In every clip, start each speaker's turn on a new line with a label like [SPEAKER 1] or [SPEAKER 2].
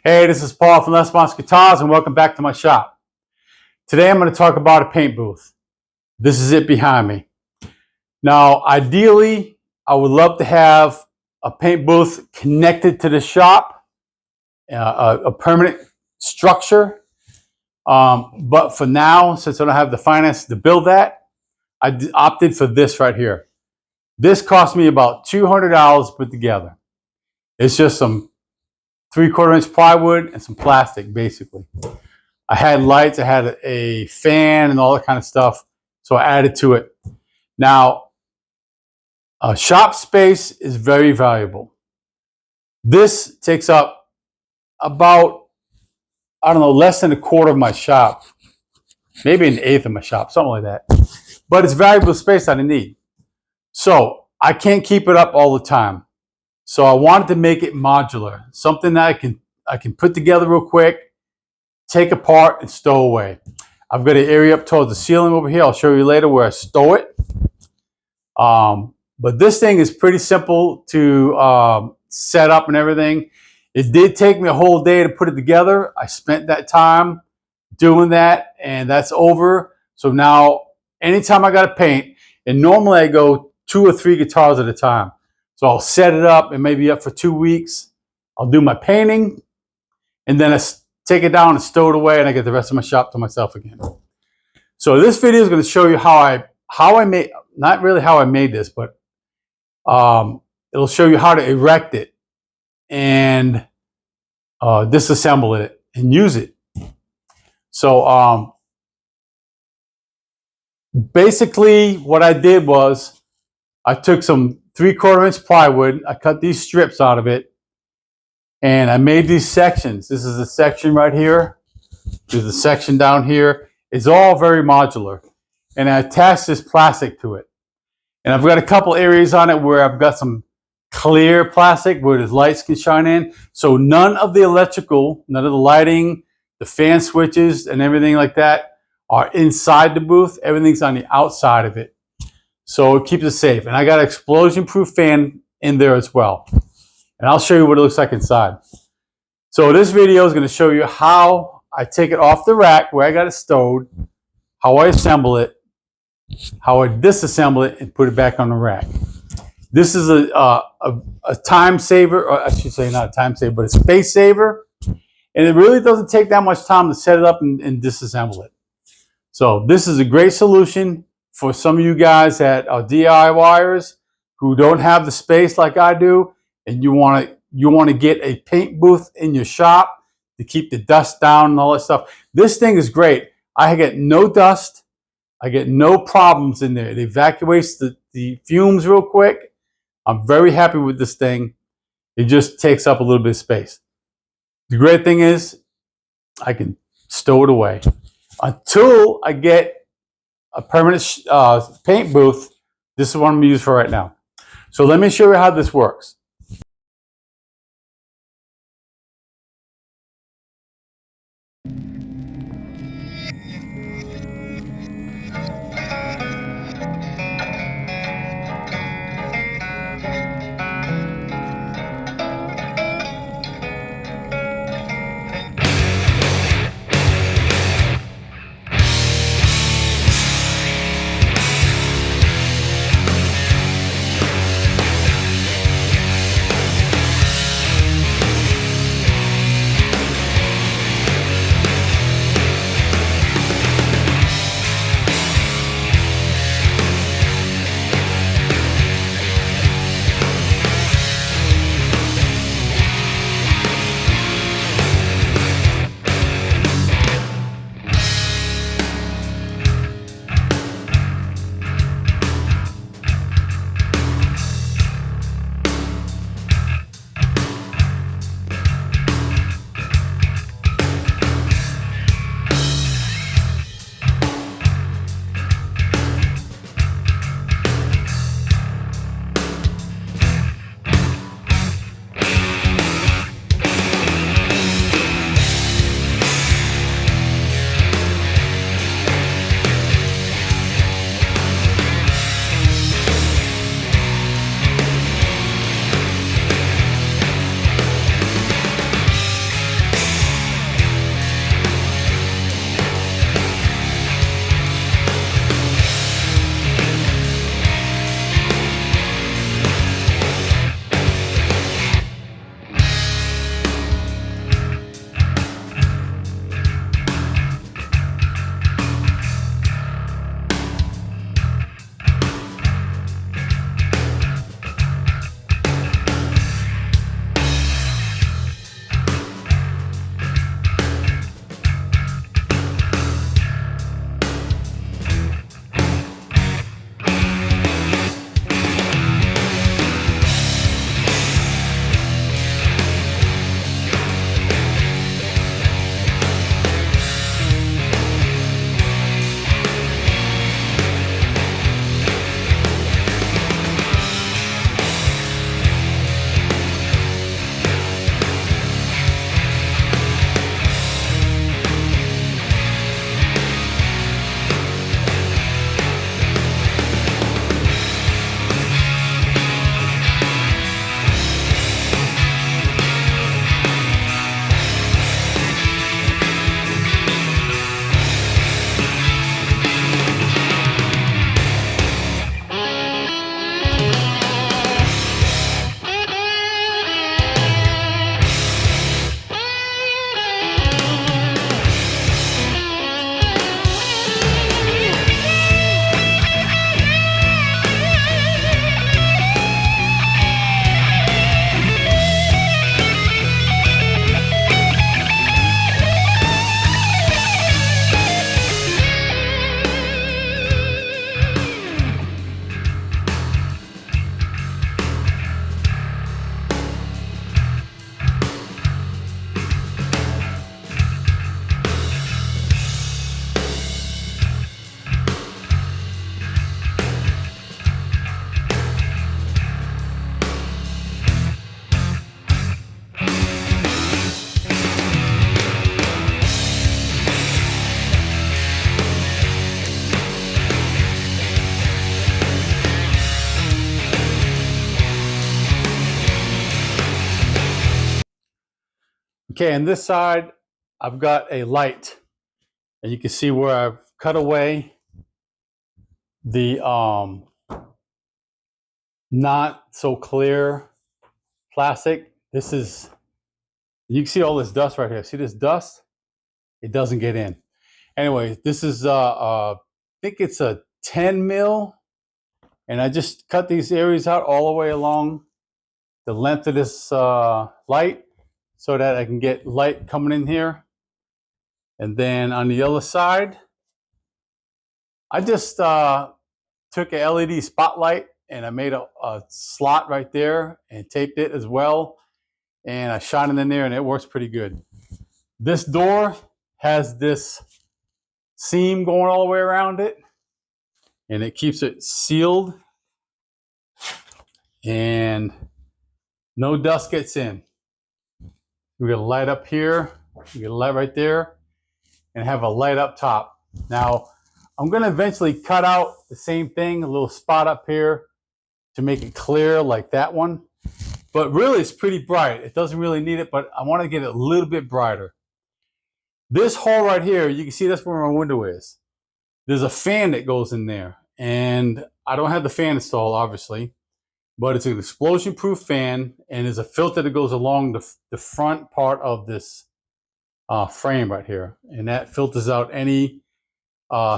[SPEAKER 1] Hey, this is Paul from Les Moss Guitars and welcome back to my shop. Today I'm going to talk about a paint booth. This is it behind me. Now, ideally, I would love to have a paint booth connected to the shop, a permanent structure. But for now, since I don't have the finances to build that, I opted for this right here. This cost me about $200 to put together. It's just some 3/4 inch plywood and some plastic, basically. I had lights, I had a fan and all that kind of stuff, so I added to it. Now, shop space is very valuable. This takes up about, I don't know, less than 1/4 of my shop, maybe 1/8 of my shop, something like that. But it's valuable space that I need. So I can't keep it up all the time. So I wanted to make it modular, something that I can put together real quick, take apart, and stow away. I've got an area up towards the ceiling over here. I'll show you later where I stow it. But this thing is pretty simple to set up and everything. It did take me a whole day to put it together. I spent that time doing that, and that's over. So now, anytime I got to paint, and normally I go 2 or 3 guitars at a time. So I'll set it up and maybe up for 2 weeks. I'll do my painting, and then I take it down and stow it away, and I get the rest of my shop to myself again. So this video is going to show you how I made, not really how I made this, but it'll show you how to erect it and disassemble it and use it. So basically what I did was I took some 3/4 inch plywood, I cut these strips out of it, and I made these sections. This is a section right here. There's a section down here. It's all very modular. And I attached this plastic to it. And I've got a couple areas on it where I've got some clear plastic where the lights can shine in. So none of the electrical, none of the lighting, the fan switches and everything like that are inside the booth. Everything's on the outside of it. So it keeps it safe. And I got an explosion-proof fan in there as well. And I'll show you what it looks like inside. So this video is going to show you how I take it off the rack where I got it stowed, how I assemble it, how I disassemble it, and put it back on the rack. This is a time saver, or I should say not a time saver, but a space saver. And it really doesn't take that much time to set it up and disassemble it. So this is a great solution for some of you guys that are DIYers who don't have the space like I do, and you want to get a paint booth in your shop to keep the dust down and all that stuff. This thing is great. I get no dust. I get no problems in there. It evacuates the fumes real quick. I'm very happy with this thing. It just takes up a little bit of space. The great thing is I can stow it away. Until I get a permanent paint booth, this is what I'm going to use for right now. So let me show you how this works. Okay, on this side, I've got a light, and you can see where I've cut away the not so clear plastic. This is, you can see all this dust right here. See this dust? It doesn't get in. Anyway, this is I think it's a 10 mil, and I just cut these areas out all the way along the length of this light so that I can get light coming in here. And then on the other side, I just took a LED spotlight and I made a slot right there and taped it as well. And I shot it in there and it works pretty good. This door has this seam going all the way around it, and it keeps it sealed and no dust gets in. We're gonna light up here, we get a light right there, and have a light up top. Now, I'm gonna eventually cut out the same thing, a little spot up here to make it clear like that one. But really, it's pretty bright. It doesn't really need it, but I want to get it a little bit brighter. This hole right here, you can see that's where my window is. There's a fan that goes in there, and I don't have the fan installed, obviously, but it's an explosion-proof fan, and there's a filter that goes along the front part of this frame right here, and that filters out any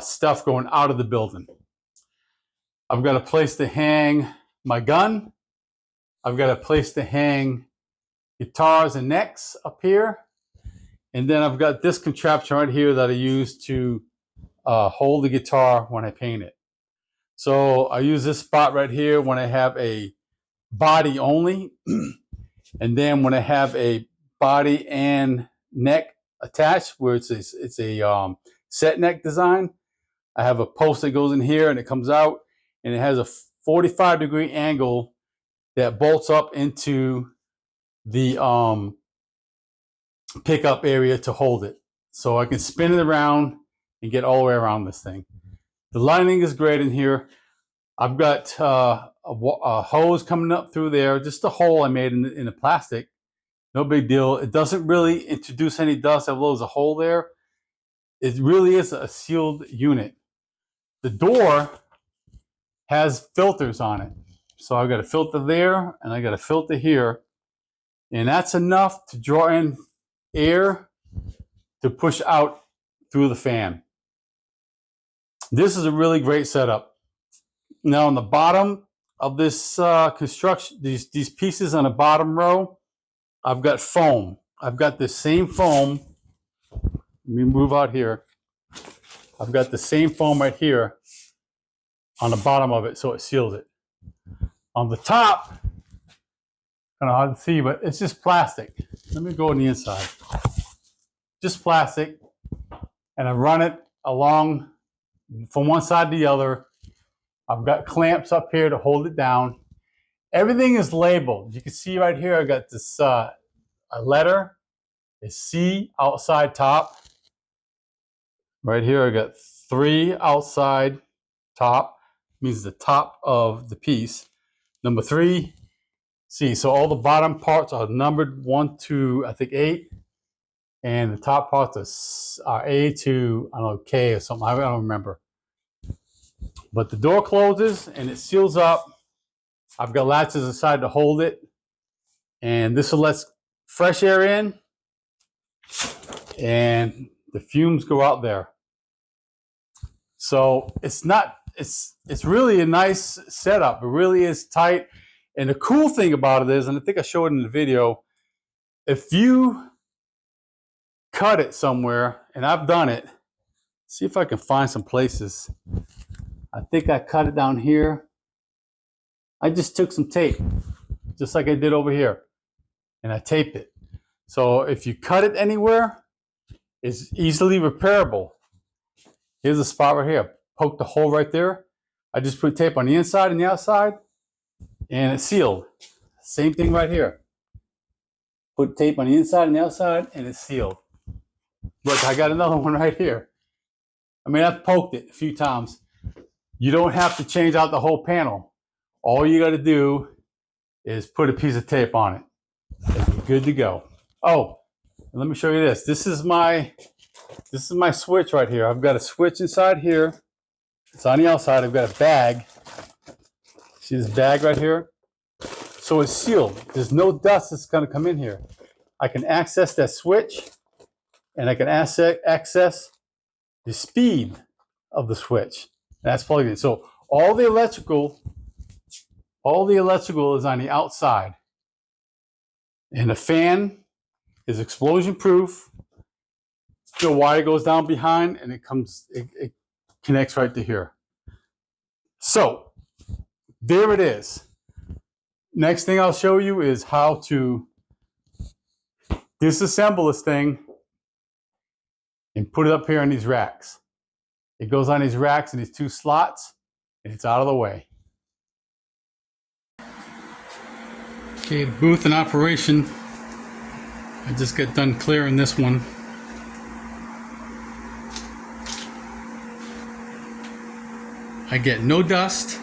[SPEAKER 1] stuff going out of the building. I've got a place to hang my gun. I've got a place to hang guitars and necks up here. And then I've got this contraption right here that I use to hold the guitar when I paint it. So I use this spot right here when I have a body only. And then when I have a body and neck attached, where it's a set neck design, I have a post that goes in here and it comes out, and it has a 45-degree angle that bolts up into the pickup area to hold it. So I can spin it around and get all the way around this thing. The lining is great in here. I've got a hose coming up through there, just a hole I made in the plastic. No big deal. It doesn't really introduce any dust, although there's a hole there. It really is a sealed unit. The door has filters on it. So I've got a filter there and I got a filter here. And that's enough to draw in air to push out through the fan. This is a really great setup. Now on the bottom of this construction, these pieces on the bottom row, I've got foam. I've got the same foam. Let me move out here. I've got the same foam right here on the bottom of it, so it seals it. On the top, kind of hard to see, but it's just plastic. Let me go on the inside. Just plastic, and I run it along from one side to the other. I've got clamps up here to hold it down. Everything is labeled. You can see right here, I got this a letter, a C outside top. Right here, I got 3 outside top, means the top of the piece. Number 3, C. So all the bottom parts are numbered 1 to, I think, 8. And the top parts are A to, I don't know, K or something. I don't remember. But the door closes and it seals up. I've got latches inside to hold it. And this will let fresh air in. And the fumes go out there. So it's really a nice setup. It really is tight. And the cool thing about it is, and I think I showed it in the video, if you cut it somewhere, and I've done it, see if I can find some places. I think I cut it down here. I just took some tape, just like I did over here, and I taped it. So if you cut it anywhere, it's easily repairable. Here's a spot right here. Poke the hole right there. I just put tape on the inside and the outside, and it's sealed. Same thing right here. Put tape on the inside and the outside, and it's sealed. Look, I got another one right here. I mean, I've poked it a few times. You don't have to change out the whole panel. All you got to do is put a piece of tape on it. It's good to go. Oh, And let me show you this. This is my switch right here. I've got a switch inside here. It's on the outside. I've got a bag. See this bag right here? So it's sealed. There's no dust that's going to come in here. I can access that switch, and I can access the speed of the switch. That's plugged in. So all the electrical is on the outside. And the fan is explosion proof. The wire goes down behind, and it connects right to here. So there it is. Next thing I'll show you is how to disassemble this thing and put it up here on these racks. It goes on these racks in these two slots, and it's out of the way. Okay, the booth in operation. I just got done clearing this one. I get no dust,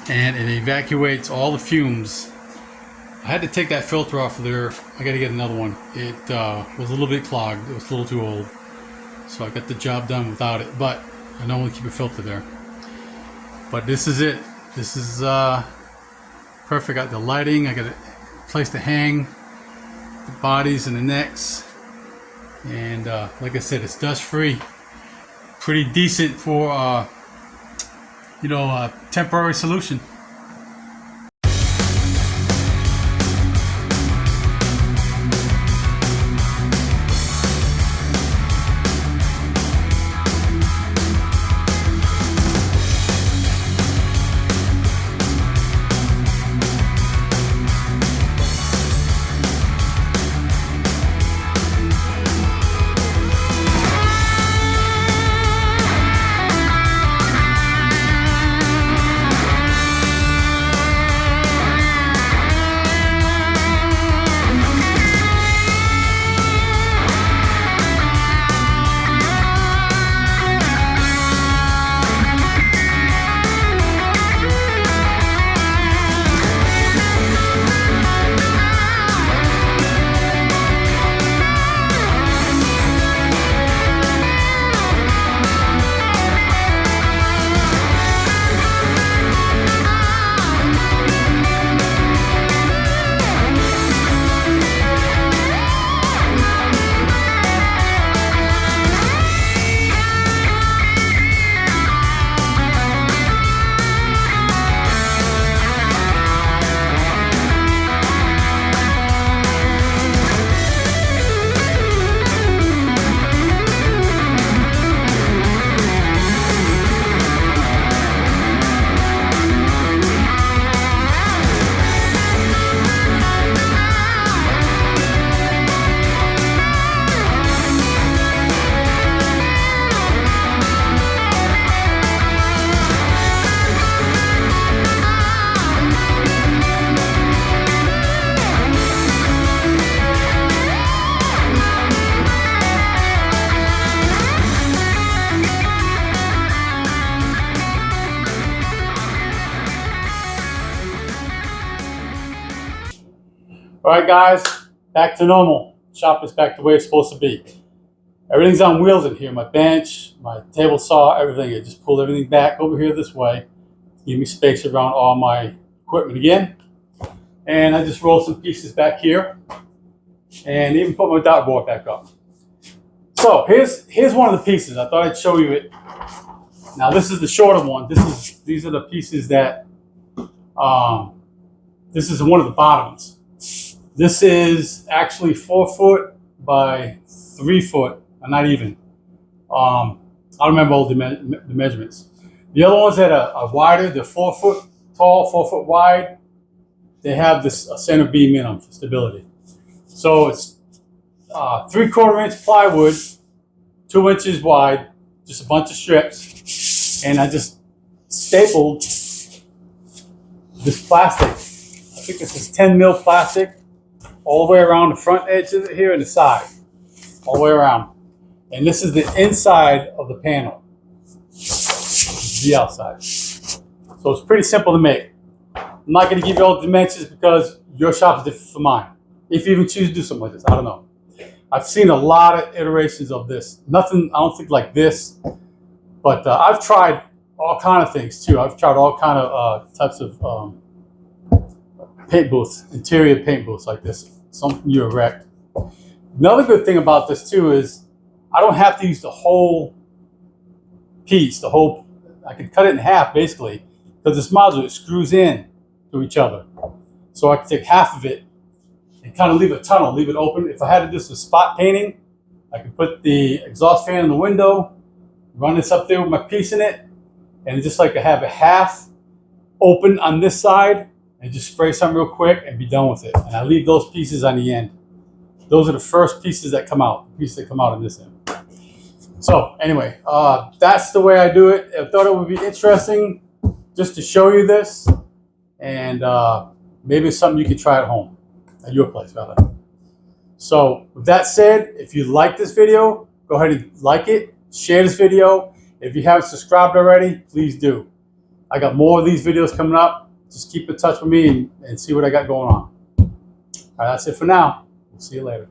[SPEAKER 1] and it evacuates all the fumes. I had to take that filter off of there. I got to get another one. It was a little bit clogged. It was a little too old. So I got the job done without it. But I normally keep a filter there. But this is it. This is perfect. I got the lighting. I got a place to hang the bodies and the necks. And like I said, it's dust free. Pretty decent for a temporary solution. All right, guys, back to normal. Shop is back the way it's supposed to be. Everything's on wheels in here. My bench, my table saw, everything. I just pulled everything back over here this way to give me space around all my equipment again. And I just rolled some pieces back here and even put my dartboard back up. So here's one of the pieces. I thought I'd show you it. Now this is the shorter one. These are the pieces that this is one of the bottoms. This is actually 4 foot by 3 foot, not even. I don't remember all the measurements. The other ones that are wider, they're 4 foot tall, 4 foot wide. They have this center beam in them for stability. So it's 3/4 inch plywood, 2 inches wide, just a bunch of strips, and I just stapled this plastic. I think this is 10 mil plastic, all the way around the front edge of it here and the side, all the way around. And this is the inside of the panel, the outside. So it's pretty simple to make. I'm not going to give you all the dimensions because your shop is different from mine. If you even choose to do something like this, I don't know. I've seen a lot of iterations of this. Nothing, I don't think like this, but I've tried all kind of things too. I've tried all kind of types of paint booths, interior paint booths like this. Something you erect. Another good thing about this too is I don't have to use the whole piece. I can cut it in half basically because this module, it screws in to each other. So I can take half of it and kind of leave a tunnel, leave it open. If I had to do some spot painting, I could put the exhaust fan in the window, run this up there with my piece in it, and just like I have a half open on this side and just spray some real quick and be done with it. And I leave those pieces on the end. Those are the first pieces that come out, the pieces that come out on this end. So anyway, that's the way I do it. I thought it would be interesting just to show you this, and maybe it's something you can try at home, at your place rather. So with that said, if you like this video, go ahead and like it, share this video. If you haven't subscribed already, please do. I got more of these videos coming up. Just keep in touch with me and see what I got going on. All right, that's it for now. We'll see you later.